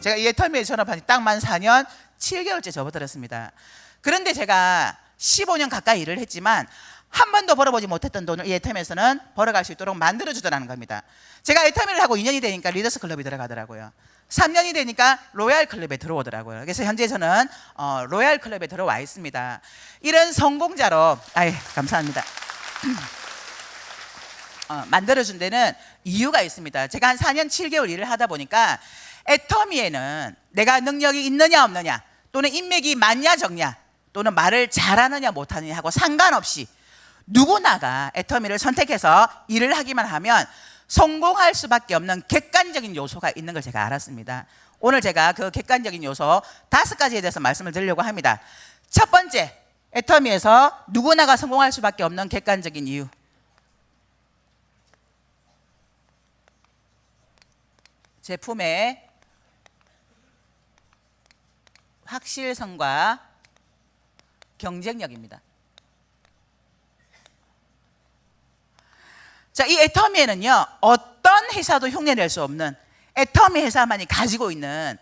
제가 이 애터미에 전업한 지 딱 만 4년 7개월째 접어들었습니다. 그런데 제가 15년 가까이 일을 했지만 한 번도 벌어보지 못했던 돈을 이 애터미에서는 벌어갈 수 있도록 만들어주더라는 겁니다. 제가 애터미를 하고 2년이 되니까 리더스 클럽이 들어가더라고요. 3년이 되니까 로얄 클럽에 들어오더라고요. 그래서 현재 저는 로얄 클럽에 들어와 있습니다. 이런 성공자로 감사합니다. 만들어준 데는 이유가 있습니다. 제가 한 4년 7개월 일을 하다 보니까 애터미에는 내가 능력이 있느냐 없느냐, 또는 인맥이 많냐 적냐, 또는 말을 잘하느냐 못하느냐 하고 상관없이 누구나가 애터미를 선택해서 일을 하기만 하면 성공할 수밖에 없는 객관적인 요소가 있는 걸 제가 알았습니다. 오늘 제가 그 객관적인 요소 5가지에 대해서 말씀을 드리려고 합니다. 첫 번째, 애터미에서 누구나가 성공할 수밖에 없는 객관적인 이유. 제품의 확실성과 경쟁력입니다. 자, 이 애터미에는요, 어떤 회사도 흉내낼 수 없는 애터미 회사만이 가지고 있는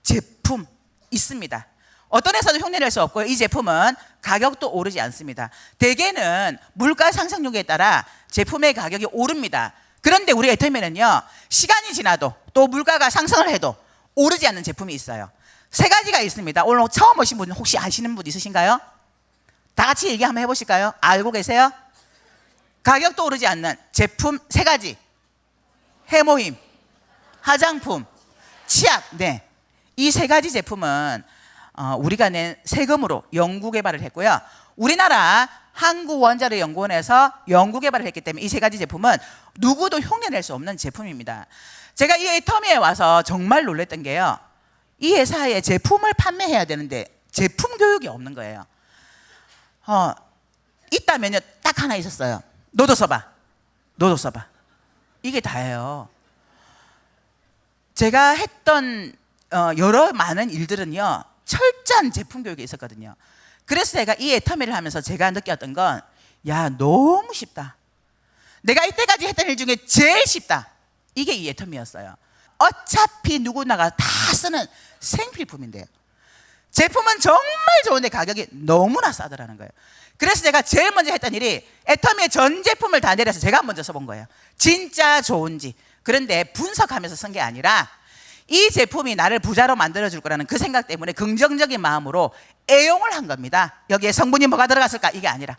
제품 있습니다. 어떤 회사도 흉내낼 수 없고요. 이 제품은 가격도 오르지 않습니다. 대개는 물가 상승률에 따라 제품의 가격이 오릅니다. 그런데 우리 애터미는요, 시간이 지나도 또 물가가 상승을 해도 오르지 않는 제품이 있어요. 3가지가 있습니다. 오늘 처음 오신 분 혹시 아시는 분 있으신가요? 다 같이 얘기 한번 해보실까요? 알고 계세요? 가격도 오르지 않는 제품 3가지. 해모임, 화장품, 치약. 네, 이 3가지 제품은 우리가 낸 세금으로 연구 개발을 했고요. 우리나라 한국원자력연구원에서 연구 개발을 했기 때문에 이 3가지 제품은 누구도 흉내낼 수 없는 제품입니다. 제가 이 애터미에 와서 정말 놀랐던 게요, 이 회사에 제품을 판매해야 되는데 제품 교육이 없는 거예요. 있다면요, 딱 하나 있었어요. 너도 써봐. 너도 써봐. 이게 다예요. 제가 했던 여러 많은 일들은요, 철저한 제품 교육이 있었거든요. 그래서 제가 이 애터미를 하면서 제가 느꼈던 건, 야, 너무 쉽다. 내가 이때까지 했던 일 중에 제일 쉽다. 이게 이 애터미였어요. 어차피 누구나가 다 쓰는 생필품인데요, 제품은 정말 좋은데 가격이 너무나 싸더라는 거예요. 그래서 제가 제일 먼저 했던 일이 애터미의 전 제품을 다 내려서 제가 먼저 써본 거예요. 진짜 좋은지. 그런데 분석하면서 쓴 게 아니라 이 제품이 나를 부자로 만들어줄 거라는 그 생각 때문에 긍정적인 마음으로 애용을 한 겁니다. 여기에 성분이 뭐가 들어갔을까? 이게 아니라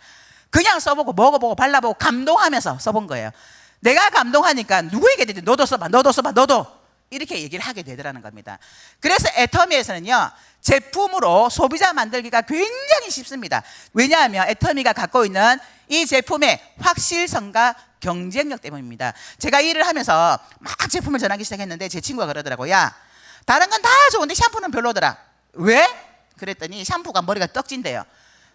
그냥 써보고 먹어보고 발라보고 감동하면서 써본 거예요. 내가 감동하니까 누구에게든 너도 써봐, 너도 써봐, 너도, 이렇게 얘기를 하게 되더라는 겁니다. 그래서 애터미에서는요, 제품으로 소비자 만들기가 굉장히 쉽습니다. 왜냐하면 애터미가 갖고 있는 이 제품의 확실성과 경쟁력 때문입니다. 제가 일을 하면서 막 제품을 전하기 시작했는데 제 친구가 그러더라고요. 야, 다른 건 다 좋은데 샴푸는 별로더라. 왜? 그랬더니 샴푸가 머리가 떡진대요.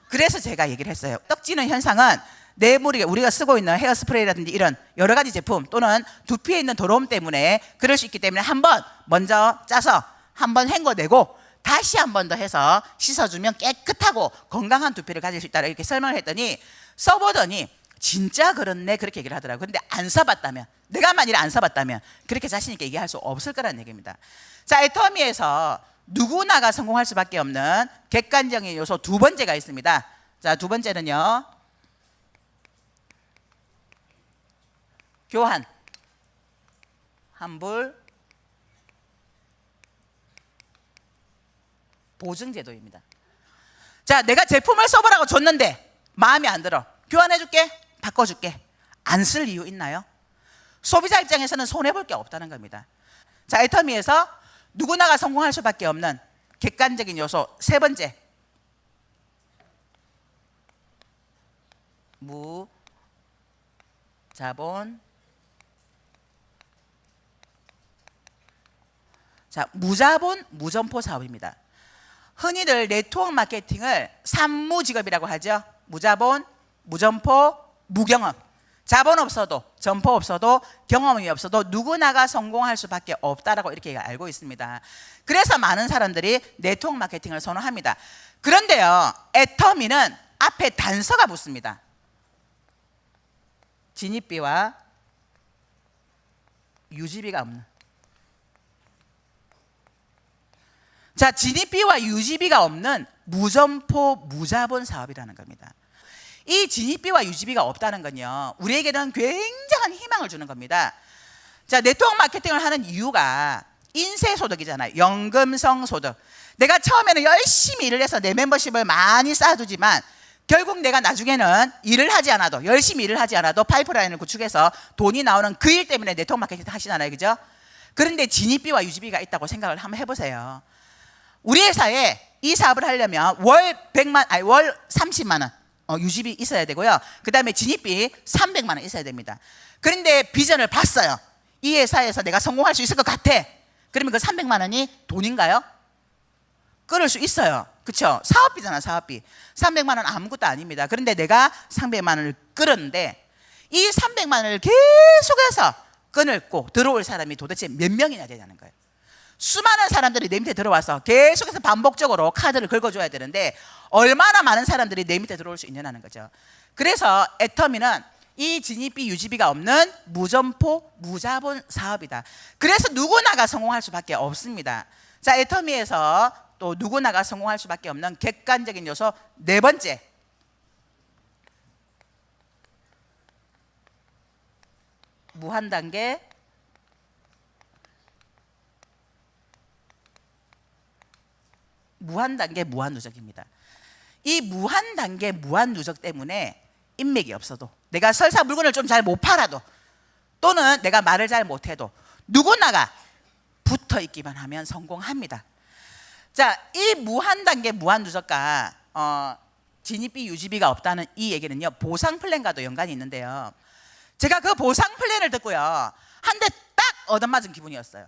그래서 제가 얘기를 했어요. 떡지는 현상은 내 머리가, 우리가 쓰고 있는 헤어스프레이라든지 이런 여러 가지 제품 또는 두피에 있는 더러움 때문에 그럴 수 있기 때문에 한번 먼저 짜서 한번 헹궈내고 다시 한 번 더 해서 씻어주면 깨끗하고 건강한 두피를 가질 수 있다, 이렇게 설명을 했더니 써보더니 진짜 그렇네, 그렇게 얘기를 하더라고요. 그런데 안 써봤다면, 내가 만일 안 써봤다면 그렇게 자신 있게 얘기할 수 없을 거라는 얘기입니다. 자, 애터미에서 누구나가 성공할 수밖에 없는 객관적인 요소 2번째가 있습니다. 자, 2번째는요, 교환, 환불, 보증제도입니다. 자, 내가 제품을 써보라고 줬는데 마음에 안 들어. 교환해줄게, 바꿔줄게. 안 쓸 이유 있나요? 소비자 입장에서는 손해볼 게 없다는 겁니다. 자, 애터미에서 누구나가 성공할 수밖에 없는 객관적인 요소 3번째, 무자본. 자, 무자본 무점포 사업입니다. 흔히들 네트워크 마케팅을 3무직업이라고 하죠. 무자본, 무점포, 무경험. 자본 없어도, 점포 없어도, 경험이 없어도 누구나가 성공할 수밖에 없다라고 이렇게 알고 있습니다. 그래서 많은 사람들이 네트워크 마케팅을 선호합니다. 그런데요, 애터미는 앞에 단서가 붙습니다. 진입비와 유지비가 없는. 자, 진입비와 유지비가 없는 무점포 무자본 사업이라는 겁니다. 이 진입비와 유지비가 없다는 건요, 우리에게는 굉장한 희망을 주는 겁니다. 자, 네트워크 마케팅을 하는 이유가 인세소득이잖아요. 연금성 소득. 내가 처음에는 열심히 일을 해서 내 멤버십을 많이 쌓아두지만 결국 내가 나중에는 일을 하지 않아도, 열심히 일을 하지 않아도 파이프라인을 구축해서 돈이 나오는 그 일 때문에 네트워크 마케팅 하시잖아요. 그죠? 그런데 진입비와 유지비가 있다고 생각을 한번 해보세요. 우리 회사에 이 사업을 하려면 월 100만, 아니 월 30만 원 유지비 있어야 되고요. 그 다음에 진입비 300만 원 있어야 됩니다. 그런데 비전을 봤어요. 이 회사에서 내가 성공할 수 있을 것 같아. 그러면 그 300만 원이 돈인가요? 끊을 수 있어요. 그렇죠? 사업비잖아, 사업비. 300만 원 아무것도 아닙니다. 그런데 내가 300만 원을 끌었는데 이 300만 원을 계속해서 끊고 들어올 사람이 도대체 몇 명이나 되냐는 거예요. 수많은 사람들이 내 밑에 들어와서 계속해서 반복적으로 카드를 긁어줘야 되는데 얼마나 많은 사람들이 내 밑에 들어올 수 있냐는 거죠. 그래서 애터미는 이 진입비 유지비가 없는 무점포 무자본 사업이다. 그래서 누구나가 성공할 수밖에 없습니다. 자, 애터미에서 또 누구나가 성공할 수밖에 없는 객관적인 요소 네 번째, 무한단계 무한누적입니다. 이 무한단계 무한누적 때문에 인맥이 없어도, 내가 설사 물건을 좀 잘 못 팔아도, 또는 내가 말을 잘 못해도 누구나가 붙어 있기만 하면 성공합니다. 자, 이 무한단계 무한누적과 진입비 유지비가 없다는 이 얘기는요, 보상 플랜과도 연관이 있는데요, 제가 그 보상 플랜을 듣고요, 한 대 딱 얻어맞은 기분이었어요.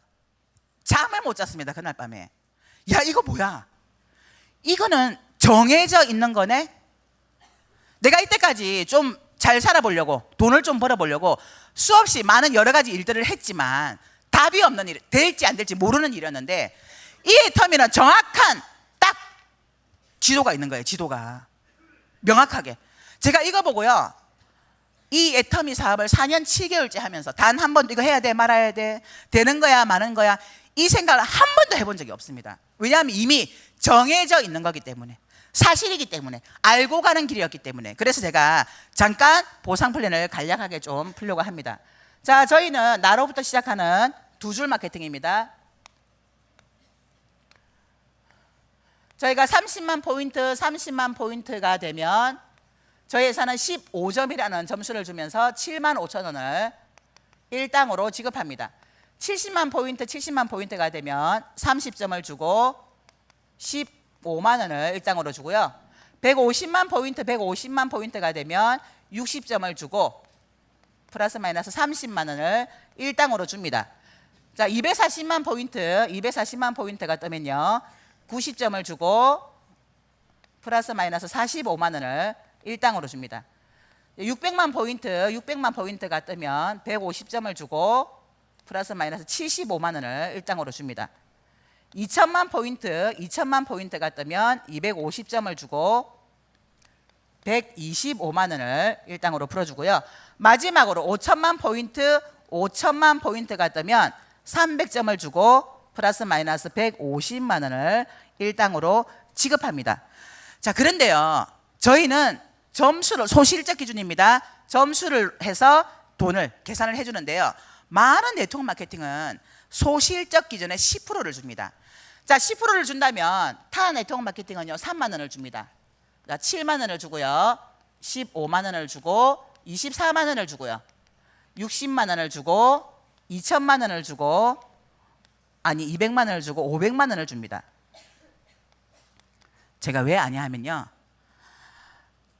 잠을 못 잤습니다. 그날 밤에. 야, 이거 뭐야? 이거는 정해져 있는 거네. 내가 이때까지 좀 잘 살아보려고, 돈을 좀 벌어보려고 수없이 많은 여러 가지 일들을 했지만 답이 없는 일, 될지 안 될지 모르는 일이었는데 이 애터미는 정확한 딱 지도가 있는 거예요. 지도가 명확하게. 제가 이거 보고요, 이 애터미 사업을 4년 7개월째 하면서 단 한 번도 이거 해야 돼 말아야 돼, 되는 거야 마는 거야, 이 생각을 한 번도 해본 적이 없습니다. 왜냐하면 이미 정해져 있는 거기 때문에, 사실이기 때문에, 알고 가는 길이었기 때문에. 그래서 제가 잠깐 보상 플랜을 간략하게 좀 풀려고 합니다. 자, 저희는 나로부터 시작하는 두 줄 마케팅입니다. 저희가 30만 포인트가 되면 저희 회사는 15점이라는 점수를 주면서 7만 5천 원을 일당으로 지급합니다. 70만 포인트가 되면 30점을 주고 15만 원을 일당으로 주고요. 150만 포인트가 되면 60점을 주고 플러스 마이너스 30만 원을 일당으로 줍니다. 자, 240만 포인트가 뜨면요, 90점을 주고 플러스 마이너스 45만 원을 일당으로 줍니다. 600만 포인트가 뜨면 150점을 주고 플러스 마이너스 75만 원을 일당으로 줍니다. 2천만 포인트가 뜨면 250점을 주고 125만 원을 일당으로 풀어주고요. 마지막으로 5천만 포인트가 뜨면 300점을 주고 플러스 마이너스 150만 원을 일당으로 지급합니다. 자, 그런데요, 저희는 점수를, 소실적 기준입니다. 점수를 해서 돈을 계산을 해주는데요, 많은 네트워크 마케팅은 소실적 기준에 10%를 줍니다. 자, 10%를 준다면 타 네트워크 마케팅은요 3만 원을 줍니다. 자, 7만 원을 주고요, 15만 원을 주고 24만 원을 주고요, 60만 원을 주고 2천만 원을 주고, 아니 200만 원을 주고 500만 원을 줍니다. 제가 왜 아냐 하면요,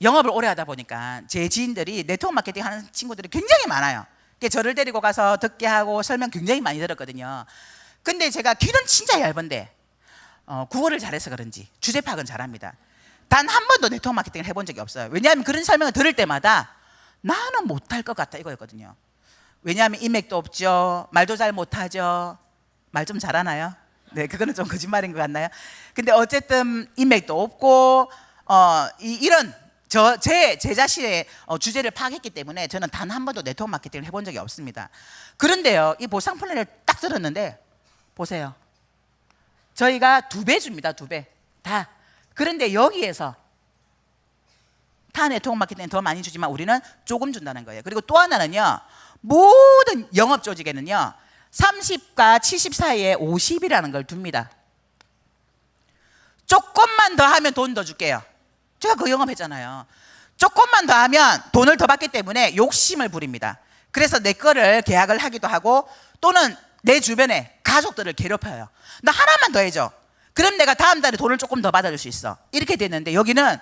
영업을 오래 하다 보니까 제 지인들이 네트워크 마케팅 하는 친구들이 굉장히 많아요. 저를 데리고 가서 듣게 하고 설명 굉장히 많이 들었거든요. 근데 제가 귀는 진짜 얇은데 국어를 잘해서 그런지 주제 파악은 잘합니다. 단 한 번도 네트워크 마케팅을 해본 적이 없어요. 왜냐하면 그런 설명을 들을 때마다 나는 못할 것 같다 이거였거든요. 왜냐하면 인맥도 없죠, 말도 잘 못하죠. 말 좀 잘하나요? 네, 그거는 좀 거짓말인 것 같나요? 근데 어쨌든 인맥도 없고 이런 제 자신의 주제를 파악했기 때문에 저는 단 한 번도 네트워크 마케팅을 해본 적이 없습니다. 그런데요, 이 보상 플랜을 딱 들었는데 보세요, 저희가 2배 줍니다. 2배 다. 그런데 여기에서 타 네트워크 마케팅은 더 많이 주지만 우리는 조금 준다는 거예요. 그리고 또 하나는요, 모든 영업 조직에는요 30과 70 사이에 50이라는 걸 둡니다. 조금만 더 하면 돈 더 줄게요. 제가 그 영업했잖아요. 조금만 더 하면 돈을 더 받기 때문에 욕심을 부립니다. 그래서 내 거를 계약을 하기도 하고, 또는 내 주변에 가족들을 괴롭혀요. 나 하나만 더 해줘. 그럼 내가 다음 달에 돈을 조금 더 받아줄 수 있어. 이렇게 됐는데 여기는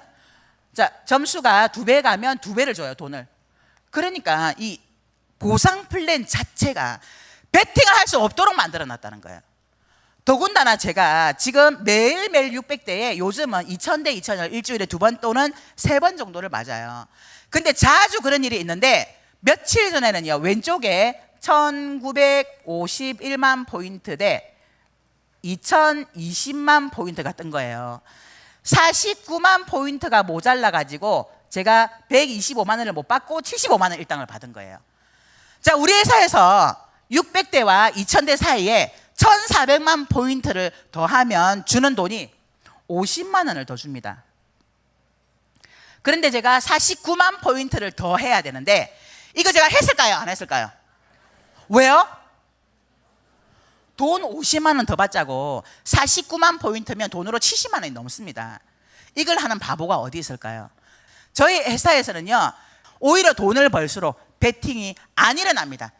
자, 점수가 2배 가면 2배를 줘요, 돈을. 그러니까 이 보상 플랜 자체가 베팅을 할 수 없도록 만들어 놨다는 거예요. 더군다나 제가 지금 매일매일 600대에 요즘은 2000대 2000을 일주일에 2번 또는 3번 정도를 맞아요. 근데 자주 그런 일이 있는데, 며칠 전에는요, 왼쪽에 1951만 포인트 대 2020만 포인트가 뜬 거예요. 49만 포인트가 모자라 가지고 제가 125만 원을 못 받고 75만 원 일당을 받은 거예요. 자, 우리 회사에서 600대와 2000대 사이에 1400만 포인트를 더하면 주는 돈이 50만 원을 더 줍니다. 그런데 제가 49만 포인트를 더 해야 되는데, 이거 제가 했을까요? 안 했을까요? 왜요? 돈 50만 원 더 받자고 49만 포인트면 돈으로 70만 원이 넘습니다. 이걸 하는 바보가 어디 있을까요? 저희 회사에서는요, 오히려 돈을 벌수록 베팅이 안 일어납니다.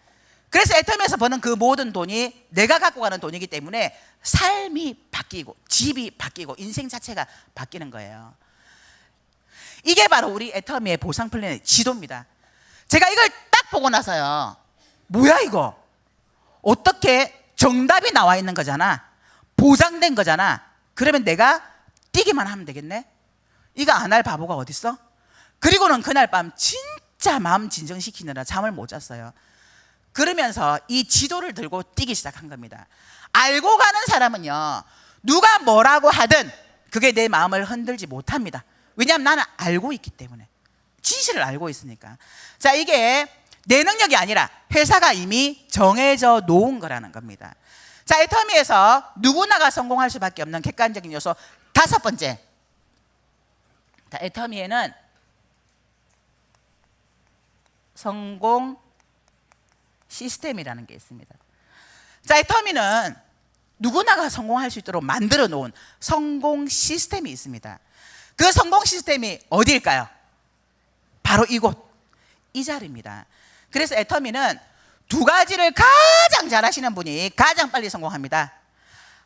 그래서 애터미에서 버는 그 모든 돈이 내가 갖고 가는 돈이기 때문에 삶이 바뀌고 집이 바뀌고 인생 자체가 바뀌는 거예요. 이게 바로 우리 애터미의 보상 플랜의 지도입니다. 제가 이걸 딱 보고 나서요, 뭐야 이거? 어떻게 정답이 나와 있는 거잖아, 보장된 거잖아. 그러면 내가 뛰기만 하면 되겠네? 이거 안 할 바보가 어딨어? 그리고는 그날 밤 진짜 마음 진정시키느라 잠을 못 잤어요. 그러면서 이 지도를 들고 뛰기 시작한 겁니다. 알고 가는 사람은요, 누가 뭐라고 하든 그게 내 마음을 흔들지 못합니다. 왜냐하면 나는 알고 있기 때문에, 진실을 알고 있으니까. 자, 이게 내 능력이 아니라 회사가 이미 정해져 놓은 거라는 겁니다. 자, 애터미에서 누구나가 성공할 수밖에 없는 객관적인 요소 5번째. 자, 애터미에는 성공 시스템이라는 게 있습니다. 자, 애터미는 누구나가 성공할 수 있도록 만들어 놓은 성공 시스템이 있습니다. 그 성공 시스템이 어디일까요? 바로 이곳, 이 자리입니다. 그래서 애터미는 2가지를 가장 잘하시는 분이 가장 빨리 성공합니다.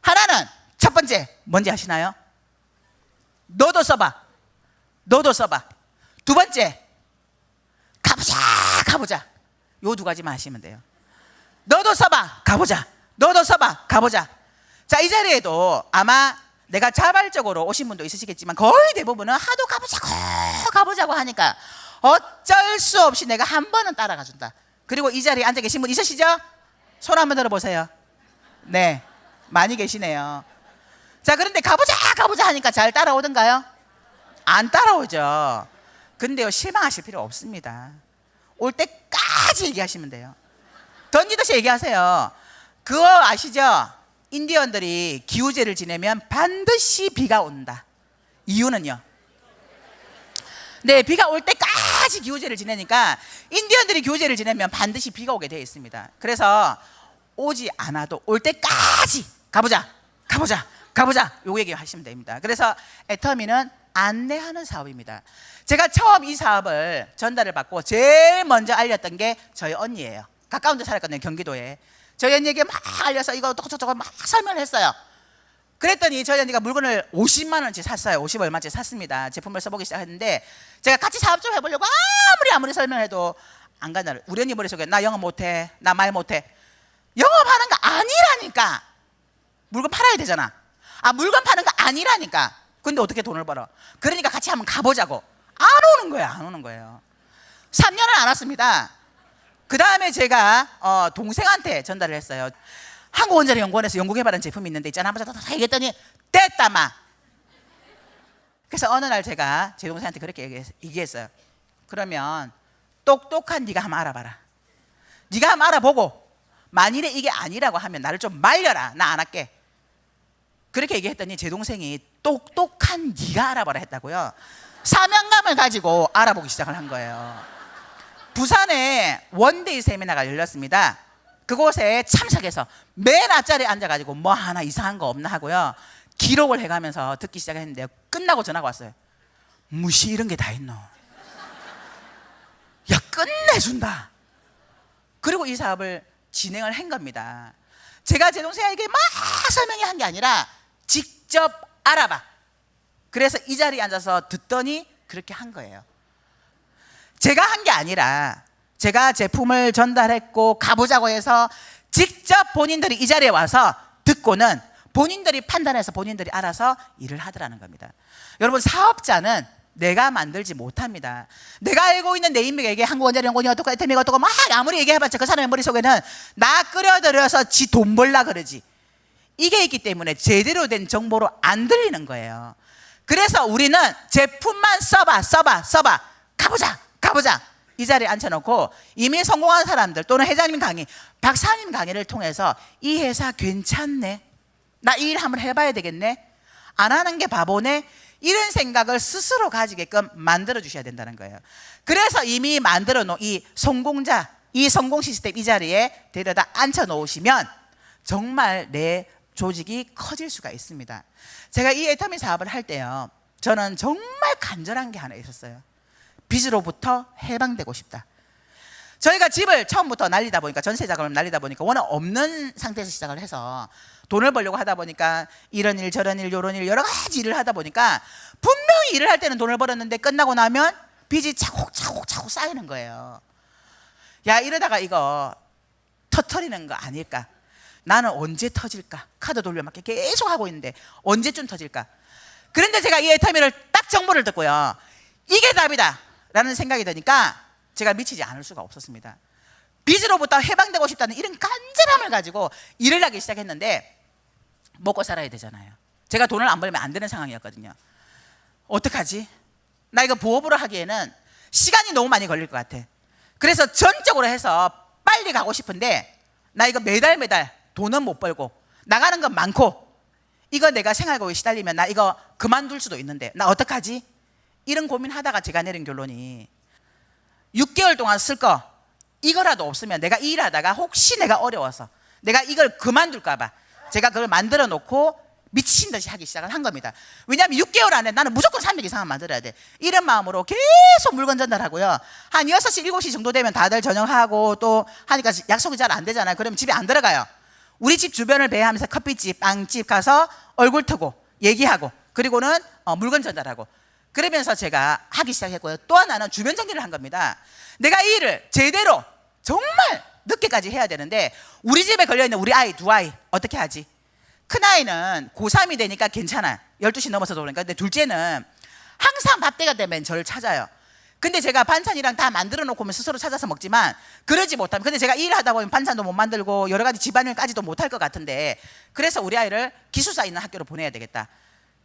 하나는, 첫 번째 뭔지 아시나요? 너도 써봐. 너도 써봐. 2번째, 가보자 가보자. 요 2가지만 하시면 돼요. 너도 써봐, 가보자. 너도 써봐, 가보자. 자, 이 자리에도 아마 내가 자발적으로 오신 분도 있으시겠지만 거의 대부분은 하도 가보자고 하니까 어쩔 수 없이 내가 한 번은 따라가 준다. 그리고 이 자리에 앉아 계신 분 있으시죠? 손 한번 들어보세요. 네, 많이 계시네요. 자, 그런데 가보자 하니까 잘 따라오던가요? 안 따라오죠. 근데요, 실망하실 필요 없습니다. 올 때까지 얘기하시면 돼요. 던지듯이 얘기하세요. 그거 아시죠? 인디언들이 기우제를 지내면 반드시 비가 온다. 이유는요? 네, 비가 올 때까지 기우제를 지내니까 인디언들이 기우제를 지내면 반드시 비가 오게 되어 있습니다. 그래서 오지 않아도 올 때까지 가보자 요거 얘기하시면 됩니다. 그래서 애터미는 안내하는 사업입니다. 제가 처음 이 사업을 전달을 받고 제일 먼저 알렸던 게 저희 언니예요. 가까운 데 살았거든요, 경기도에. 저희 언니에게 막 알려서 이거 저거 막 설명을 했어요. 그랬더니 저희 언니가 물건을 50만 원치 샀어요. 50 얼마치 샀습니다. 제품을 써보기 시작했는데, 제가 같이 사업 좀 해보려고 아무리 설명해도 안 간다. 우리 언니 머릿속에 나 영업 못해, 나 말 못해. 영업하는 거 아니라니까. 물건 팔아야 되잖아. 물건 파는 거 아니라니까. 근데 어떻게 돈을 벌어? 그러니까 같이 한번 가보자고. 안 오는 거예요. 3년을 안 왔습니다. 그 다음에 제가 동생한테 전달을 했어요. 한국원자력연구원에서 연구개발한 제품이 있는데 있잖아. 한번 다 얘기했더니 됐다 마. 그래서 어느 날 제가 제 동생한테 그렇게 얘기했어요. 그러면 똑똑한 네가 한번 알아봐라. 네가 한번 알아보고 만일에 이게 아니라고 하면 나를 좀 말려라. 나 안 할게. 그렇게 얘기했더니 제 동생이 똑똑한 네가 알아봐라 했다고요. 사명감을 가지고 알아보기 시작을 한 거예요. 부산에 원데이 세미나가 열렸습니다. 그곳에 참석해서 맨 앞자리에 앉아가지고 뭐 하나 이상한 거 없나 하고요, 기록을 해가면서 듣기 시작했는데 끝나고 전화가 왔어요. 무시 이런 게 다 있노? 야, 끝내준다. 그리고 이 사업을 진행을 한 겁니다. 제가 제 동생에게 막 설명한 게 아니라 직접 알아봐. 그래서 이 자리에 앉아서 듣더니 그렇게 한 거예요. 제가 한 게 아니라 제가 제품을 전달했고 가보자고 해서 직접 본인들이 이 자리에 와서 듣고는 본인들이 판단해서 본인들이 알아서 일을 하더라는 겁니다. 여러분, 사업자는 내가 만들지 못합니다. 내가 알고 있는 내 인맥에게 한국원자력 연구원이 어떻고 애템이가 어떻고 막 아무리 얘기해봤자 그 사람의 머릿속에는 나 끌어들여서 지 돈 벌라 그러지, 이게 있기 때문에 제대로 된 정보로 안 들리는 거예요. 그래서 우리는 제품만 써봐 가보자 이 자리에 앉혀놓고 이미 성공한 사람들 또는 회장님 강의, 박사님 강의를 통해서 이 회사 괜찮네, 나 이 일 한번 해봐야 되겠네, 안 하는 게 바보네, 이런 생각을 스스로 가지게끔 만들어 주셔야 된다는 거예요. 그래서 이미 만들어 놓은 이 성공자, 이 성공 시스템 이 자리에 데려다 앉혀 놓으시면 정말 내 조직이 커질 수가 있습니다. 제가 이 애터미 사업을 할 때요, 저는 정말 간절한 게 하나 있었어요. 빚으로부터 해방되고 싶다. 저희가 집을 처음부터 날리다 보니까, 전세 자금을 날리다 보니까 워낙 없는 상태에서 시작을 해서 돈을 벌려고 하다 보니까 이런 일 저런 일 요런 일 여러 가지 일을 하다 보니까 분명히 일을 할 때는 돈을 벌었는데 끝나고 나면 빚이 차곡차곡 쌓이는 거예요. 야, 이러다가 이거 터트리는 거 아닐까? 나는 언제 터질까? 카드 돌려막기 계속 하고 있는데 언제쯤 터질까? 그런데 제가 이 애터미를 딱 정보를 듣고요, 이게 답이다 라는 생각이 드니까 제가 미치지 않을 수가 없었습니다. 빚으로부터 해방되고 싶다는 이런 간절함을 가지고 일을 하기 시작했는데 먹고 살아야 되잖아요. 제가 돈을 안 벌면 안 되는 상황이었거든요. 어떡하지? 나 이거 부업으로 하기에는 시간이 너무 많이 걸릴 것 같아. 그래서 전적으로 해서 빨리 가고 싶은데 나 이거 매달 돈은 못 벌고 나가는 건 많고 이거 내가 생활고에 시달리면 나 이거 그만둘 수도 있는데 나 어떡하지? 이런 고민하다가 제가 내린 결론이 6개월 동안 쓸 거 이거라도 없으면 내가 이 일하다가 혹시 내가 어려워서 내가 이걸 그만둘까 봐 제가 그걸 만들어 놓고 미친 듯이 하기 시작을 한 겁니다. 왜냐하면 6개월 안에 나는 무조건 300 이상은 만들어야 돼. 이런 마음으로 계속 물건 전달하고요. 한 6시, 7시 정도 되면 다들 저녁하고 또 하니까 약속이 잘 안 되잖아요. 그러면 집에 안 들어가요. 우리 집 주변을 배회하면서 커피집, 빵집 가서 얼굴 트고 얘기하고 그리고는 물건 전달하고 그러면서 제가 하기 시작했고요. 또 하나는 주변 정리를 한 겁니다. 내가 이 일을 제대로 정말 늦게까지 해야 되는데 우리 집에 걸려있는 우리 아이 두 아이 어떻게 하지? 큰아이는 고3이 되니까 괜찮아요. 12시 넘어서도 그러니까. 근데 둘째는 항상 밥 때가 되면 저를 찾아요. 근데 제가 반찬이랑 다 만들어 놓고 오면 스스로 찾아서 먹지만 그러지 못하면, 근데 제가 일을 하다 보면 반찬도 못 만들고 여러 가지 집안일까지도 못할 것 같은데 그래서 우리 아이를 기숙사 있는 학교로 보내야 되겠다.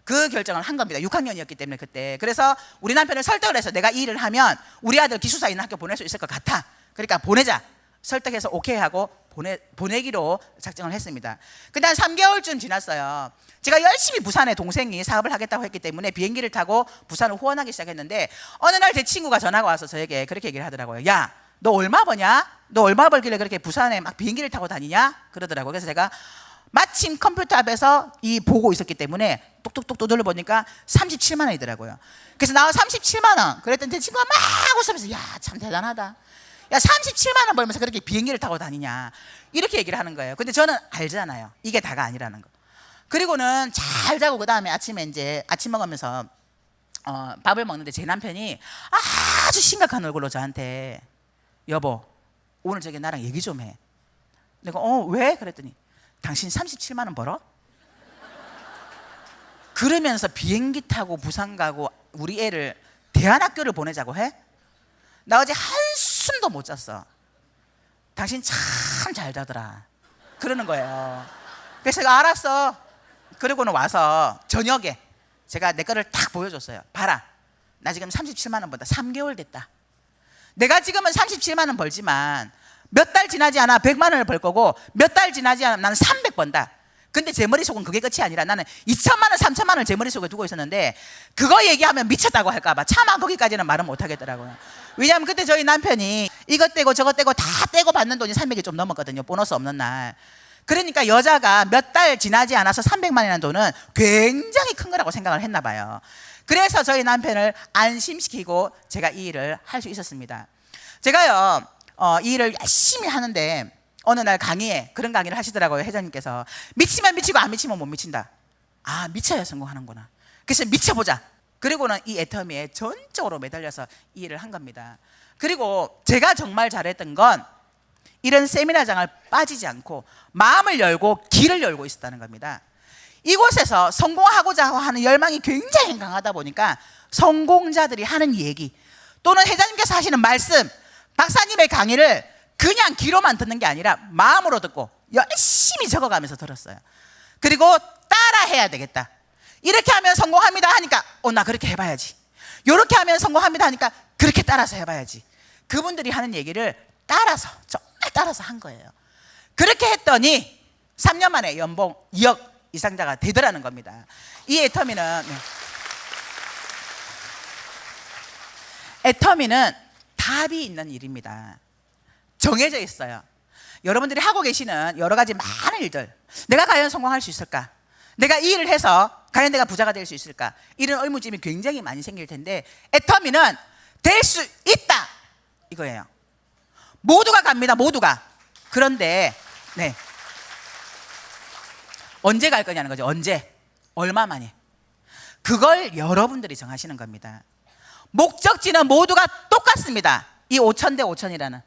그 결정을 한 겁니다. 6학년이었기 때문에 그때. 그래서 우리 남편을 설득을 해서 내가 이 일을 하면 우리 아들 기숙사 있는 학교 보낼 수 있을 것 같아. 그러니까 보내자. 설득해서 오케이 하고 보내기로 작정을 했습니다. 근데 한 3개월쯤 지났어요. 제가 열심히 부산에 동생이 사업을 하겠다고 했기 때문에 비행기를 타고 부산을 후원하기 시작했는데 어느 날 제 친구가 전화가 와서 저에게 그렇게 얘기를 하더라고요. 야, 너 얼마 버냐? 너 얼마 벌길래 그렇게 부산에 막 비행기를 타고 다니냐? 그러더라고요. 그래서 제가 마침 컴퓨터 앞에서 이 보고 있었기 때문에 똑똑똑 두들려 보니까 37만 원이더라고요. 그래서 나 37만 원. 그랬더니 제 친구가 막 웃으면서 야, 참 대단하다. 야, 37만 원 벌면서 그렇게 비행기를 타고 다니냐 이렇게 얘기를 하는 거예요. 근데 저는 알잖아요. 이게 다가 아니라는 거. 그리고는 잘 자고 그 다음에 아침에 이제 아침 먹으면서 밥을 먹는데 제 남편이 아주 심각한 얼굴로 저한테 여보 오늘 저기 나랑 얘기 좀 해. 내가 왜? 그랬더니 당신 37만 원 벌어? 그러면서 비행기 타고 부산 가고 우리 애를 대안학교를 보내자고 해? 나 어제 한숨도 못 잤어. 당신 참 잘 자더라. 그러는 거예요. 그래서 제가 알았어. 그러고는 와서 저녁에 제가 내 거를 딱 보여줬어요. 봐라. 나 지금 37만 원 번다. 3개월 됐다. 내가 지금은 37만 원 벌지만 몇 달 지나지 않아 100만 원을 벌 거고 몇 달 지나지 않아 나는 300 번다. 근데 제 머릿속은 그게 끝이 아니라 나는 2천만 원, 3천만 원을 제 머릿속에 두고 있었는데 그거 얘기하면 미쳤다고 할까봐 차마 거기까지는 말은 못 하겠더라고요. 왜냐하면 그때 저희 남편이 이것 떼고 저것 떼고 다 떼고 받는 돈이 300이 좀 넘었거든요. 보너스 없는 날. 그러니까 여자가 몇 달 지나지 않아서 300만 원이라는 돈은 굉장히 큰 거라고 생각을 했나 봐요. 그래서 저희 남편을 안심시키고 제가 이 일을 할 수 있었습니다. 제가요 이 일을 열심히 하는데 어느 날 강의에 그런 강의를 하시더라고요. 회장님께서 미치면 미치고 안 미치면 못 미친다. 아, 미쳐야 성공하는구나. 그래서 미쳐보자. 그리고는 이 애터미에 전적으로 매달려서 이 일을 한 겁니다. 그리고 제가 정말 잘했던 건 이런 세미나장을 빠지지 않고 마음을 열고 길을 열고 있었다는 겁니다. 이곳에서 성공하고자 하는 열망이 굉장히 강하다 보니까 성공자들이 하는 얘기 또는 회장님께서 하시는 말씀, 박사님의 강의를 그냥 귀로만 듣는 게 아니라 마음으로 듣고 열심히 적어가면서 들었어요. 그리고 따라해야 되겠다. 이렇게 하면 성공합니다 하니까 나 그렇게 해봐야지. 이렇게 하면 성공합니다 하니까 그렇게 따라서 해봐야지. 그분들이 하는 얘기를 따라서 정말 따라서 한 거예요. 그렇게 했더니 3년 만에 연봉 2억 이상자가 되더라는 겁니다. 이 애터미는 애터미는 답이 있는 일입니다. 정해져 있어요. 여러분들이 하고 계시는 여러 가지 많은 일들, 내가 과연 성공할 수 있을까? 내가 이 일을 해서 과연 내가 부자가 될 수 있을까? 이런 의문점이 굉장히 많이 생길 텐데 애터미는 될 수 있다 이거예요. 모두가 갑니다. 모두가. 그런데 언제 갈 거냐는 거죠. 언제? 얼마 만에? 그걸 여러분들이 정하시는 겁니다. 목적지는 모두가 똑같습니다. 이 5천 대 5천이라는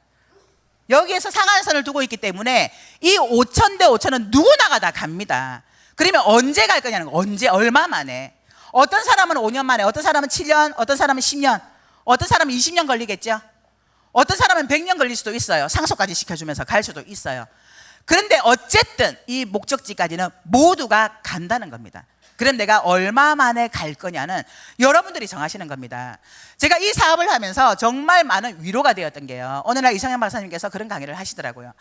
여기에서 상한선을 두고 있기 때문에 이 5천 대 5천은 누구나가 다 갑니다. 그러면 언제 갈 거냐는 거. 언제? 얼마 만에? 어떤 사람은 5년 만에, 어떤 사람은 7년, 어떤 사람은 10년, 어떤 사람은 20년 걸리겠죠. 어떤 사람은 100년 걸릴 수도 있어요. 상속까지 시켜주면서 갈 수도 있어요. 그런데 어쨌든 이 목적지까지는 모두가 간다는 겁니다. 그럼 내가 얼마 만에 갈 거냐는 여러분들이 정하시는 겁니다. 제가 이 사업을 하면서 정말 많은 위로가 되었던 게요. 어느 날 이성현 박사님께서 그런 강의를 하시더라고요.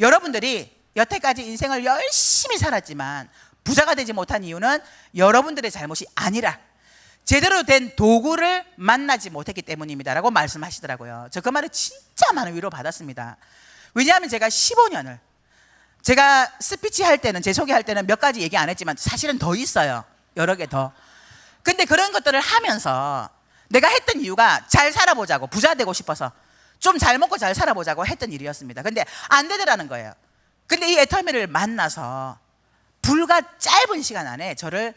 여러분들이 여태까지 인생을 열심히 살았지만 부자가 되지 못한 이유는 여러분들의 잘못이 아니라 제대로 된 도구를 만나지 못했기 때문입니다 라고 말씀하시더라고요. 저 그 말에 진짜 많은 위로 받았습니다. 왜냐하면 제가 15년을 제가 스피치 할 때는, 제 소개할 때는 몇 가지 얘기 안 했지만 사실은 더 있어요. 여러 개 더. 근데 그런 것들을 하면서 내가 했던 이유가 잘 살아보자고, 부자 되고 싶어서 좀 잘 먹고 잘 살아보자고 했던 일이었습니다. 근데 안 되더라는 거예요. 근데 이 애터미를 만나서 불과 짧은 시간 안에 저를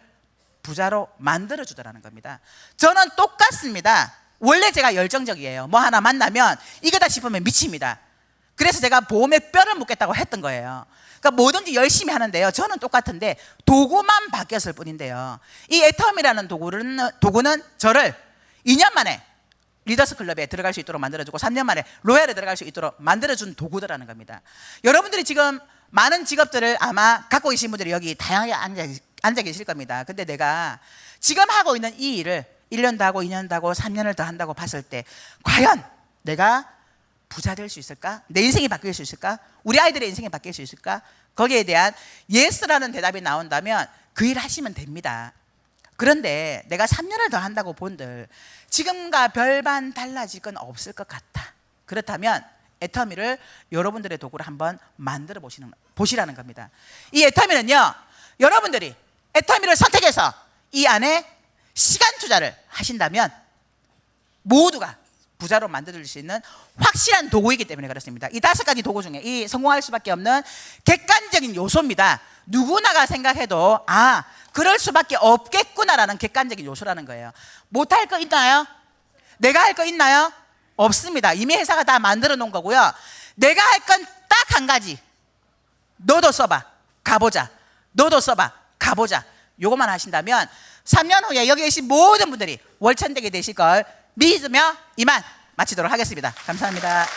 부자로 만들어주더라는 겁니다. 저는 똑같습니다. 원래 제가 열정적이에요. 뭐 하나 만나면 이거다 싶으면 미칩니다. 그래서 제가 보험에 뼈를 묻겠다고 했던 거예요. 그러니까 뭐든지 열심히 하는데요. 저는 똑같은데 도구만 바뀌었을 뿐인데요. 이 애터미라는 도구는 저를 2년 만에 리더스 클럽에 들어갈 수 있도록 만들어주고 3년 만에 로얄에 들어갈 수 있도록 만들어준 도구더라는 겁니다. 여러분들이 지금 많은 직업들을 아마 갖고 계신 분들이 여기 다양하게 앉아 계실 겁니다. 근데 내가 지금 하고 있는 이 일을 1년도 하고 2년도 하고 3년을 더 한다고 봤을 때 과연 내가 부자 될 수 있을까? 내 인생이 바뀔 수 있을까? 우리 아이들의 인생이 바뀔 수 있을까? 거기에 대한 예스라는 대답이 나온다면 그 일 하시면 됩니다. 그런데 내가 3년을 더 한다고 본들 지금과 별반 달라질 건 없을 것 같아. 그렇다면 애터미를 여러분들의 도구로 한번 만들어 보시라는 겁니다. 이 애터미는요, 여러분들이 애터미를 선택해서 이 안에 시간 투자를 하신다면 모두가 부자로 만들어줄 수 있는 확실한 도구이기 때문에 그렇습니다. 이 5가지 도구 중에 이 성공할 수밖에 없는 객관적인 요소입니다. 누구나가 생각해도 그럴 수밖에 없겠구나라는 객관적인 요소라는 거예요. 못할 거 있나요? 내가 할 거 있나요? 없습니다. 이미 회사가 다 만들어 놓은 거고요. 내가 할 건 딱 한 가지. 너도 써봐. 가보자. 너도 써봐. 가보자. 요것만 하신다면 3년 후에 여기 계신 모든 분들이 월천대기 되실 걸 믿으며 이만 마치도록 하겠습니다. 감사합니다.